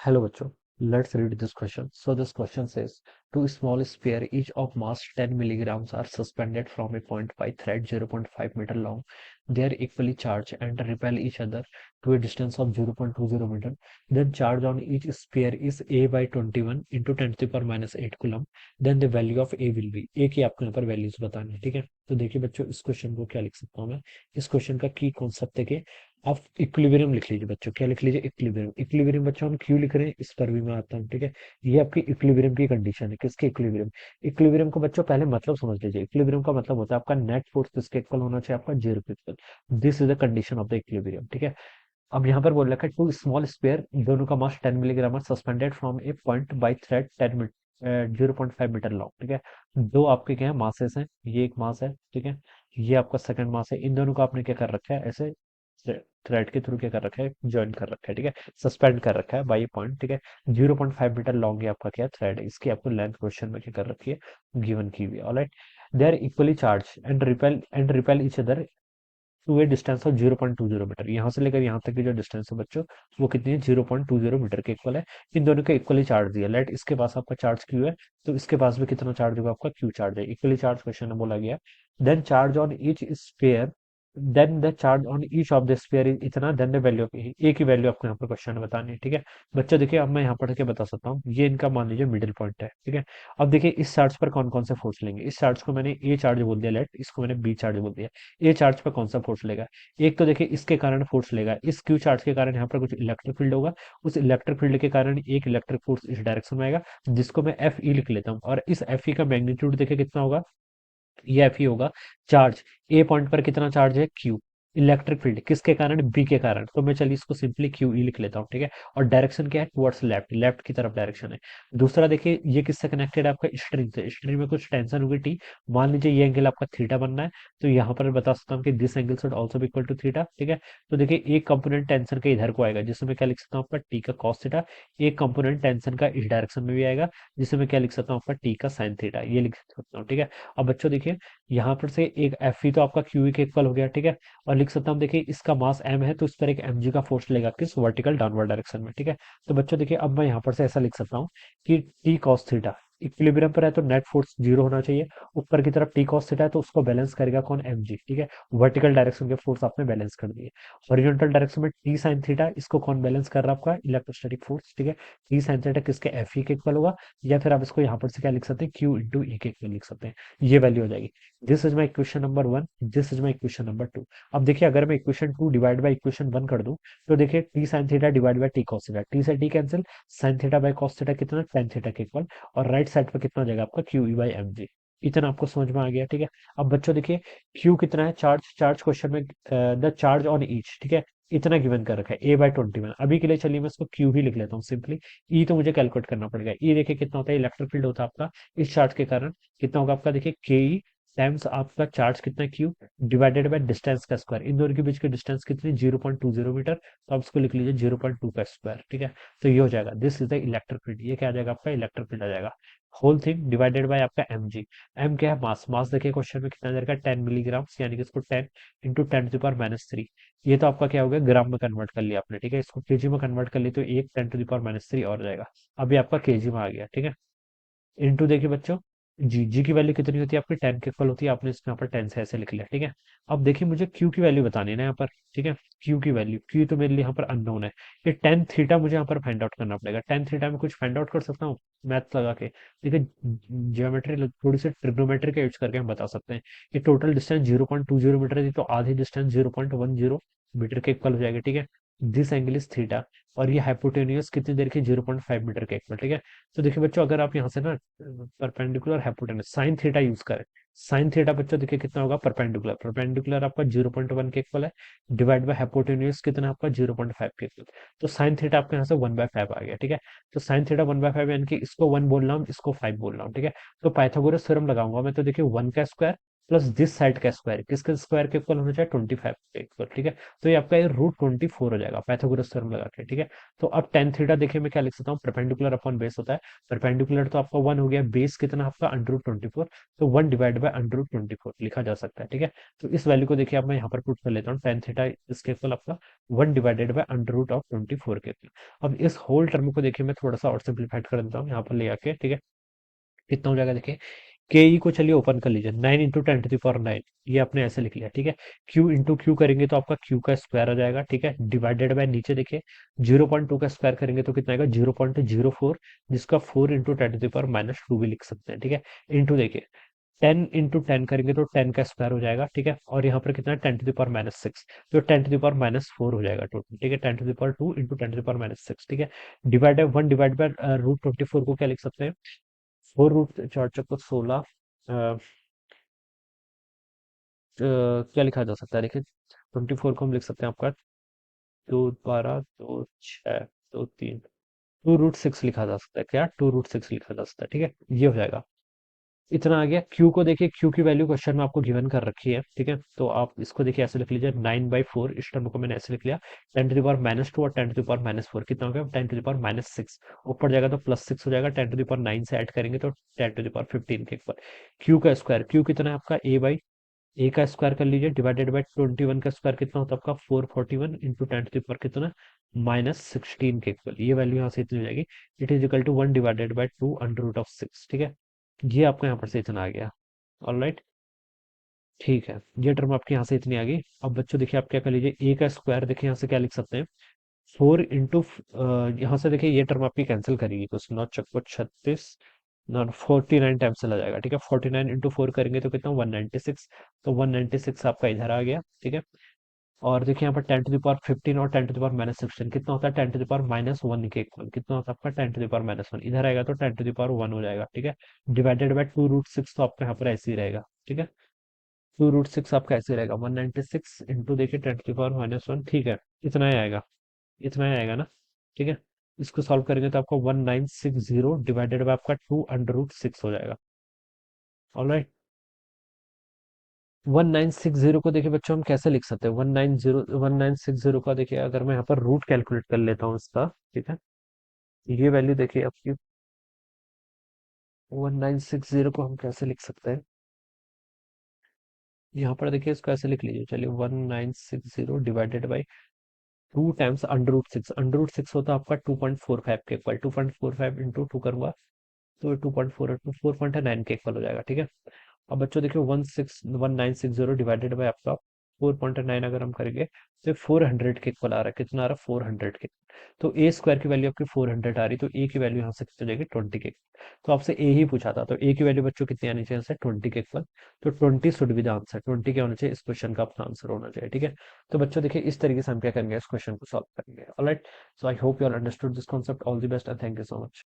Hello, Bacho. Let's read this question. So this question says, two small sphere each of mass 10 milligrams are suspended from a point by thread 0.5 meter long. They are equally charged and repel each other to a distance of 0.20 meter. Then charge on each sphere is A by 21 into 10 to the power minus 8 coulomb. Then the value of A will be. A की आपको यहाँ पर values बतानी है, ठीक है। तो देखिए बच्चों, इस क्वेश्चन को क्या लिख सकता हूँ मैं। इस क्वेश्चन का की कॉन्सेप्ट है कि आप इक्विलिब्रियम लिख लीजिए बच्चों। क्या लिख लीजिए? इक्विलिब्रियम। इक्विलिब्रियम बच्चों हम क्यों लिख रहे हैं इस पर भी मैं आता हूँ, ठीक है। ये आपकी इक्विलिब्रियम की कंडीशन है। किसके इक्विलिब्रियम? इक्विलिब्रियम को बच्चों पहले मतलब समझ लीजिए। इक्विलिब्रियम का मतलब होता है आपका नेट फोर्स किसके इक्वल होना चाहिए? आपका जीरो के equal. This is the condition of the equilibrium, ठीक है। अब यहाँ पर बोल रखा है टू स्मॉल स्पेयर, दोनों का मास 10 मिलीग्राम है, suspended from a point by thread 0.5 metre long, ठीक है। दो आपके क्या है? मासेस हैं। ये एक मास है, ठीक है। ये आपका सेकंड मास है। इन दोनों को आपने क्या कर रखा है? ऐसे थ्रेड के थ्रू क्या कर रखा है? ज्वाइन कर रखा है, ठीक है। सस्पेंड कर रखा है बाई पॉइंट, ठीक है। 0.5 मीटर लॉन्ग ये आपका क्या थ्रेड है। इसकी आपको लेंथ क्वेश्चन में क्या कर रखी है? गिवन की हुई है। All right, they are equally charge and repel each other to a distance of 0.20 metre. यहाँ से लेकर यहाँ तक की जो डिस्टेंस है बच्चों, वो कितनी है? 0.20 मीटर के इक्वल है। इन दोनों के इक्वली चार्ज दिया। लेट इसके पास आपका चार्ज क्यू है, तो इसके पास भी कितना चार्ज होगा? आपका क्यू चार्ज है। इक्वली चार्ज क्वेश्चन में बोला गया। Then charge on each sphere, then the charge on each of the sphere is इतना, then the value of a की वैल्यू आपको यहाँ पर क्वेश्चन में बतानी है, ठीक है। बच्चों देखिए, अब मैं यहाँ पढ़ के बता सकता हूँ। ये इनका मान लीजिए मिडिल पॉइंट है, ठीक है। अब देखिए इस चार्ज पर कौन कौन से फोर्स लेंगे। इस चार्ज को मैंने ए चार्ज बोल दिया, लेट इसको मैंने बी चार्ज बोल दिया। ए चार्ज पर कौन सा फोर्स लेगा? एक तो देखिए इसके कारण फोर्स लेगा, इस क्यू चार्ज के कारण यहाँ पर कुछ इलेक्ट्रिक फील्ड होगा। उस इलेक्ट्रिक फील्ड के कारण एक इलेक्ट्रिक फोर्स इस डायरेक्शन में आएगा, जिसको मैं एफ ई लिख लेता हूँ। और इस एफ ई का मैग्नीट्यूड देखिए कितना होगा? ये एफ ही होगा। चार्ज ए पॉइंट पर कितना चार्ज है? क्यू। इलेक्ट्रिक फील्ड किसके कारण? बी के कारण। तो मैं चलिए इसको सिंपली क्यू ई लिख लेता हूँ, ठीक है। और डायरेक्शन क्या है? टुवर्ड्स लेफ्ट, लेफ्ट की तरफ डायरेक्शन है। दूसरा देखिए, ये किससे कनेक्टेड है? आपका स्ट्रिंग से। स्ट्रिंग में कुछ टेंशन होगी टी। मान लीजिए ये एंगल आपका थीटा बनना है, तो यहाँ पर बता सकता हूँ कि this angle should also be equal to theta, ठीक है। तो देखिए एक कंपोनेंट टेंशन का इधर को आएगा, जिसमें मैं क्या लिख सकता हूँ? आपका टी का कॉस थीटा। एक कंपोनेंट टेंशन का इस डायरेक्शन में भी आएगा, जिसमें मैं क्या लिख सकता हूँ? आपका टी का साइन थीटा। ये लिख सकता हूँ, ठीक है। अब बच्चों देखिए, यहाँ पर से एक एफ ई तो आपका क्यू ई के इक्वल हो गया, ठीक है। और लिख सकता हूँ, देखिए इसका मास एम है, तो इस पर एक एम जी का फोर्स लेगा, किस? वर्टिकल डाउनवर्ड डायरेक्शन में, ठीक है। तो बच्चों देखिए, अब मैं यहाँ पर से ऐसा लिख सकता हूँ कि टी कॉस थीटा इक्विलिब्रियम पर है, तो नेट फोर्स जीरो होना चाहिए। ऊपर की तरफ टी कॉस थीटा है, तो उसको बैलेंस करेगा कौन? एम जी, ठीक है। वर्टिकल डायरेक्शन के फोर्स आपने बैलेंस कर दिए। हॉरिजॉन्टल डायरेक्शन में टी साइन थीटा, इसको कौन बैलेंस कर रहा है? आपका इलेक्ट्रोस्टैटिक फोर्स, ठीक है। टी साइन थीटा किसके? एफ ई के इक्वल होगा। या फिर आप इसको यहाँ पर से क्या लिख सकते हैं? क्यू इंटू ई के इक्वल लिख सकते हैं। ये वैल्यू हो जाएगी। This is my equation number one, this is my equation number two. अब देखिए, अगर मैं equation two divide by equation one कर दूं, तो देखिए T sine theta divide by T cos theta, T से T cancel, sine theta by cos theta कितना? टेन थीटा के इक्वल। और राइट साइड पर कितना हो जाएगा? आपका Q E by M G. इतना आपको समझ में आ गया, ठीक है। अब बच्चों देखिए, क्यू कितना है? चार्ज, चार्ज क्वेश्चन में द चार्ज ऑन ईच, ठीक है। इतना गिवन कर रखा है, ए बाई 21। अभी के लिए चलिए मैं इसको क्यू ही लिख लेता हूँ सिंपली। ई तो मुझे कैलकुलेट करना पड़ेगा। ई देखिए कितना होता है? इलेक्ट्रिक फील्ड होता है आपका इस चार्ज के कारण। कितना होगा आपका? देखिए के ई टाइम्स आपका चार्ज कितना? क्यू, डिवाइडेड बाय डिस्टेंस का स्क्वायर। इन दोनों के बीच की डिस्टेंस कितनी? 0.20 मीटर। तो आप इसको लिख लीजिए 0.2 का स्क्वायर, ठीक है। तो ये हो जाएगा, this is the electric field. ये क्या आ जाएगा? आपका इलेक्ट्रिक फील्ड आ जाएगा। होल थिंग डिवाइडेड बाय आपका एम जी। एम क्या है? मास। मास देखिए क्वेश्चन में कितना दे रखा है? 10 मिलीग्राम, यानी कि इसको 10 इंटू 10 टू द पावर -3। ये तो आपका क्या हो गया? ग्राम में कन्वर्ट कर लिया आपने, ठीक है। इसको केजी में कन्वर्ट कर लिया, तो एक 10 टू द पावर -3 और जाएगा। अभी आपका केजी में आ गया, ठीक है। इंटू देखिए बच्चों, जी जी की वैल्यू कितनी होती है? आपकी 10 के इक्वल होती है। आपने इसमें यहाँ पर 10 से ऐसे लिख लिया, ठीक है। अब देखिए मुझे क्यू की वैल्यू बतानी है ना यहाँ पर, ठीक है। क्यू की वैल्यू, क्यू तो मेरे लिए यहाँ पर अननोन है। ये टेन थीटा मुझे यहाँ पर फाइंड आउट करना पड़ेगा। टेन थीटा में कुछ फाइंड आउट कर सकता हूँ मैथ लगा के? देखिए, जियोमेट्री थोड़ी सी ट्रिग्नोमेट्री का यूज करके हम बता सकते हैं। ये टोटल डिस्टेंस 0.20 मीटर थी, तो आधी डिस्टेंस 0.10 मीटर के इक्वल हो जाएगी, ठीक है। This angle is theta. और ये हाइपोटेन्यूज कितनी देर की? 0.5 मीटर के इक्वल, ठीक है। तो देखिए बच्चों, अगर आप यहाँ से ना perpendicular hypotenuse sine theta use करें, साइन थीटा बच्चों देखिए कितना होगा? परपेंडिकुलर, परपेंडिकुलर आपका 0.1 के इक्वल है, डिवाइड बाय हाइपोटेन्यूज कितना आपका? 0.5 के इक्वल। तो साइन थीटा आपके यहाँ से 1/5 आ गया, ठीक है। तो साइन थीटा 1/5, यानी कि इसको 1 बोल रहा हूँ, इसको 5 बोल रहा हूँ, ठीक है। तो पाइथागोरस थ्योरम लगाऊंगा मैं, तो देखिए 1 का स्क्वायर प्लस दिस साइड का स्क्वायर, किसके स्क्वायर के इक्वल होना चाहिए, 25 के इक्वल, ठीक है। तो ये आपका ये √24 हो जाएगा पाइथागोरस थ्योरम लगा के, ठीक है। तो अब टेन थीटा देखिए मैं क्या लिख सकता हूँ, परपेंडिकुलर अपॉन बेस होता है, परपेंडिकुलर तो आपका 1 हो गया, बेस कितना आपका √24, तो 1 डिवाइड बाय √24 लिखा जा सकता है, ठीक है। तो इस वैल्यू को देखिए अब मैं यहाँ पर पुट कर लेता हूँ, टेन थीटा इसके इक्वल आपका 1 डिवाइडेड बाय √24 के इक्वल। अब इस होल टर्म को देखिए मैं थोड़ा सा और सिंप्लीफाइड कर देता हूँ यहाँ पर ले आके, ठीक है। कितना हो जाएगा देखिए, के ई को चलिए ओपन कर लीजिए, 9 × 10⁻⁹ ये आपने ऐसे लिख लिया, ठीक है। क्यू इंटू क्यू करेंगे तो आपका क्यू का स्क्वायर आ जाएगा, ठीक है, डिवाइडेड बाय नीचे देखिए 0.2 का स्क्वायर करेंगे तो कितना आएगा 0.04, जिसका 4 × 10⁻⁻2 भी लिख सकते हैं, ठीक है। इंटू देखिए 10 × 10 करेंगे तो 10 का स्क्वायर हो जाएगा, ठीक है। और यहाँ पर कितना है 10⁻⁻6, तो 10⁻⁴ हो जाएगा टोटल, ठीक है। 10⁻2 इंटू 10⁻⁻6, ठीक है। डिवाइड 1 डिवाइड बाय √24 को क्या लिख सकते हैं, 4 √4 × 16, क्या लिखा जा सकता है देखिए, 24 को हम लिख सकते हैं आपका 2 12 2 6 2 3, 2 √6 लिखा जा सकता है, क्या 2 √6 लिखा जा सकता है, ठीक है। ये हो जाएगा, इतना आ गया। क्यू को देखिए, क्यू की वैल्यू क्वेश्चन में आपको गिवन कर रखी है, ठीक है। तो आप इसको देखिए ऐसे लिख लीजिए 9/4, इस टर्म को मैंने ऐसे लिख लिया, 10⁻⁻2 और 10⁻⁴ कितना हो गया 10⁻⁻6, ऊपर जाएगा तो +6 हो जाएगा, 10⁻9 से ऐड करेंगे तो 10⁻15 के ऊपर। क्यू का स्क्वायर, क्यू कितना है आपका ए का स्क्वायर कर लीजिए, डिवाइडेड बाय 21 का स्क्वायर कितना होता है आपका 441 इंटू 10⁻⁻ कितना -16 के इक्वल, ये वैल्यू यहाँ से इतनी हो जाएगी। It is equal to 1 divided by 2 √6, ठीक है। ये आपका यहाँ पर से इतना आ गया, ऑलराइट, ठीक है। ये टर्म आपके यहाँ से इतनी आ गई। अब बच्चों देखिए आप क्या कर लीजिए, ए का स्क्वायर देखिए यहाँ से क्या लिख सकते हैं, 4 यहाँ से देखिए ये टर्म आपकी कैंसिल करेगी, तो 9×4 = 36, नॉट 49 टाइम्स चला जाएगा, ठीक है। 49 × 4 करेंगे तो कितना 196, तो 196 आपका इधर आ गया, ठीक है। और देखिए यहाँ पर 10⁻15 और 10⁻⁻16 कितना होता है, 10⁻⁻1 के इक्वल, कितना होता है आपका 10⁻1, इधर आएगा तो 10⁻1 हो जाएगा, ठीक है। डिवाइडेड बाय 2 √6, तो आपका यहाँ पर ऐसे ही रहेगा, ठीक है। 2 √6 आपका ऐसे ही रहेगा, 196 इंटू देखिए 10⁻1, ठीक है। इतना ही आएगा, इतना ही आएगा ना, ठीक है। इसको सॉल्व करेंगे तो आपको 1960 डिवाइडेड बाय आपका 2 √6 हो जाएगा, ऑलराइट। 1960 को देखिए बच्चों हम कैसे लिख सकते हैं, 1960 का देखिए अगर मैं यहाँ पर रूट कैलकुलेट कर लेता हूँ इसका, ठीक है। ये वैल्यू देखिए आपकी 1960 को हम कैसे लिख सकते हैं, यहाँ पर देखिए इसको ऐसे लिख लीजिए, चलिए 1960 डिवाइडेड बाई 2 टाइम्स √6, √6 होता है आपका 2.45 के इक्वल, 2.45 इंटू 2 करूंगा तो 2.4 4.9 के इक्वल हो जाएगा, ठीक है। अब बच्चों देखिए 1960 डिवाइडेड बाय आपका 4.9 अगर हम करेंगे तो 400 के इक्वल आ रहा है, कितना आ रहा है 400 के। तो ए स्क्वायर की वैल्यू आपकी 400 आ रही, तो ए की वैल्यू यहाँ से कितनी हो जाएगी 20 के। तो आपसे ए ही पूछा था, तो ए की वैल्यू बच्चों कितनी आनी चाहिए, 20 के इक्वल। तो 20 शुड बी द आंसर, 20 क्या होना चाहिए इस क्वेश्चन का अपना आंसर होना चाहिए, ठीक है। तो बच्चों देखिए इस तरीके से हम क्या करेंगे, इस क्वेश्चन को सॉल्व करेंगे, alright. So I hope you all understood this concept, all the best and thank you so much.